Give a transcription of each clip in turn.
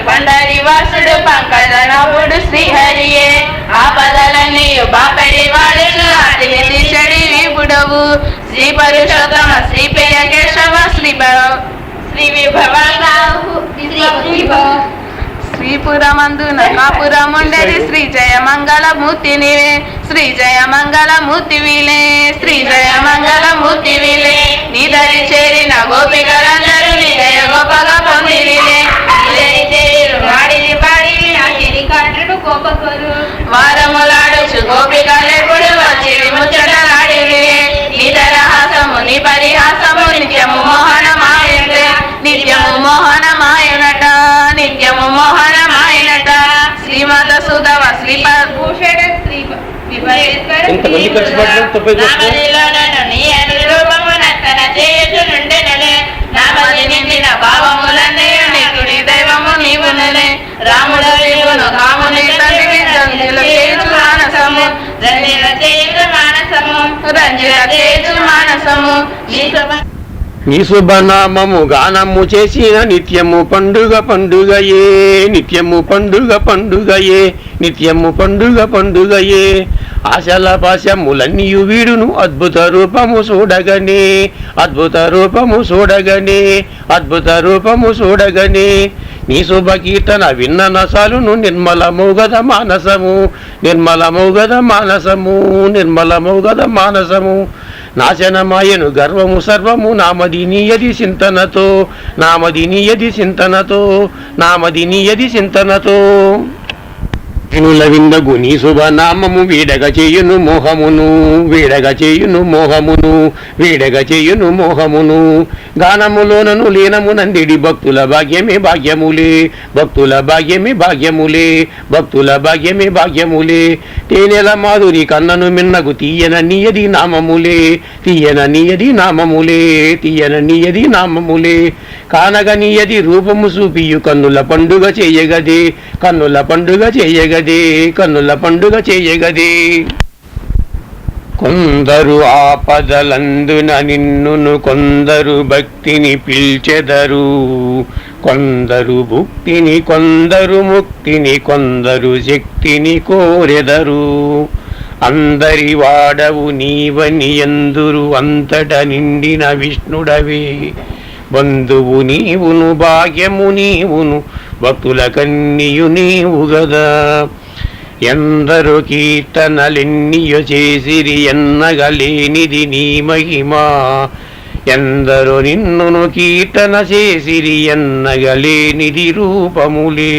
పండరి వాసుడు పంకజనవుడు శ్రీహరియే ఆపదలన్నీ బాపడి వాడును అతిని తీర్చడి విపుడవు శ్రీ పరుషోత్తమ శ్రీ ప్రియ కేశవ శ్రీ శ్రీపురమందున కాపురముండెది శ్రీ జయ మంగళమూర్తి నీవే శ్రీ జయ మంగళమూర్తి వీలే శ్రీ జయ మంగళమూర్తి వీలే నీదరి చేరిన గోపికలందరూ నీ జయ గోపగా పొందిరిలే వాడిని పాడిని నాకిని కంటుడు గోపకులు వారములాడుచు గోపికలెప్పుడు వచ్చి ముచ్చటలాడిలే నీదరహాసము నీ పరిహాసము నిత్యము మోహనమాయనట నిత్యము మోహనమాయనట నిత్యము మోహనమాయనట శ్రీమాత సుధవ శ్రీభూషణ శ్రీ నీ అనురూపము నర్తన చేయుచునుండెనలే నామది నిండిన భావములన్నీ నీకుడి దైవము నీవునలే రాముడు నీవును కాముని తండ్రి రంజిల చేయుచు మానసము రంజిల చేయుచు మానసము రంజిల చేయుచు మానసము నీ శుభనామము గానము చేసిన నిత్యము పండుగ పండుగయే నిత్యము పండుగ పండుగయే నిత్యము పండుగ పండుగయే ఆశల పాశములన్నీయు వీడును అద్భుత రూపము చూడగనే అద్భుత రూపము చూడగనే అద్భుత రూపము చూడగనే నీ శుభ కీర్తన విన్న నసాలును నిర్మలమౌగద మానసము నిర్మలమౌగద మానసము నిర్మలమౌగద మానసము నాశనమాయను గర్వము సర్వము నామది నీయది చింతనతో నామది నీయది చింతనతో నామది నీయది చింతనతో వినుల విందగు నీ శుభనామము వీడగ చేయును మోహమును వీడగ చేయును మోహమును వీడగ చేయును మోహమును గానములోనను లీనమునందిడి భక్తుల భాగ్యమే భాగ్యములే భక్తుల భాగ్యమే భాగ్యములే భక్తుల భాగ్యమే భాగ్యములే తేనెల మాధురి కన్నను మిన్నగు తీయన నీయది నామములే తీయన నీయది నామములే తీయన నీయది నామములే కానగ నీయది రూపము చూపియు కన్నుల పండుగ చేయగదే కన్నుల పండుగ చేయగదే కన్నుల పండుగ చేయగదే కొందరు ఆపదలందున నిన్నును కొందరు భక్తిని పిల్చెదరు కొందరు భుక్తిని కొందరు ముక్తిని కొందరు శక్తిని కోరెదరు అందరి వాడవు నీవని ఎందురు అంతట నిండిన విష్ణుడవే బంధువు నీవును భాగ్యము నీవును భక్తుల కన్నియు నీవు గదా ఎందరు కీర్తనలెన్నియో చేసిరి ఎన్నగలేనిది నీ మహిమా ఎందరు నిన్నును కీర్తన చేసిరి ఎన్నగలేనిది రూపములే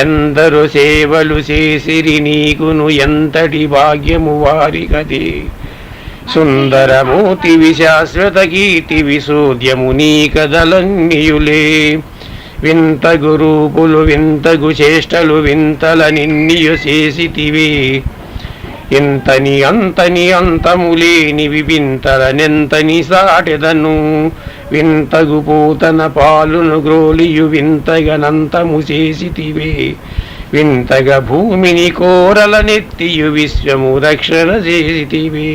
ఎందరు సేవలు చేసిరి నీకును ఎంతటి భాగ్యము వారికదే సుందరమూర్తివి శాశ్వత కీర్తివి సూర్యము నీ కదలన్నియులే వింతగు రూపులు వింతగు చేష్టలు వింతల నిన్నియు చేసితివి ఇంతని అంతని అంతములేనివి వింతలనెంతని సాటెదను వింతగు పూతన పాలును గ్రోలియు వింతగనంతము చేసితివి వింతగ భూమిని కోరల నెత్తియు విశ్వము రక్షణ చేసితివి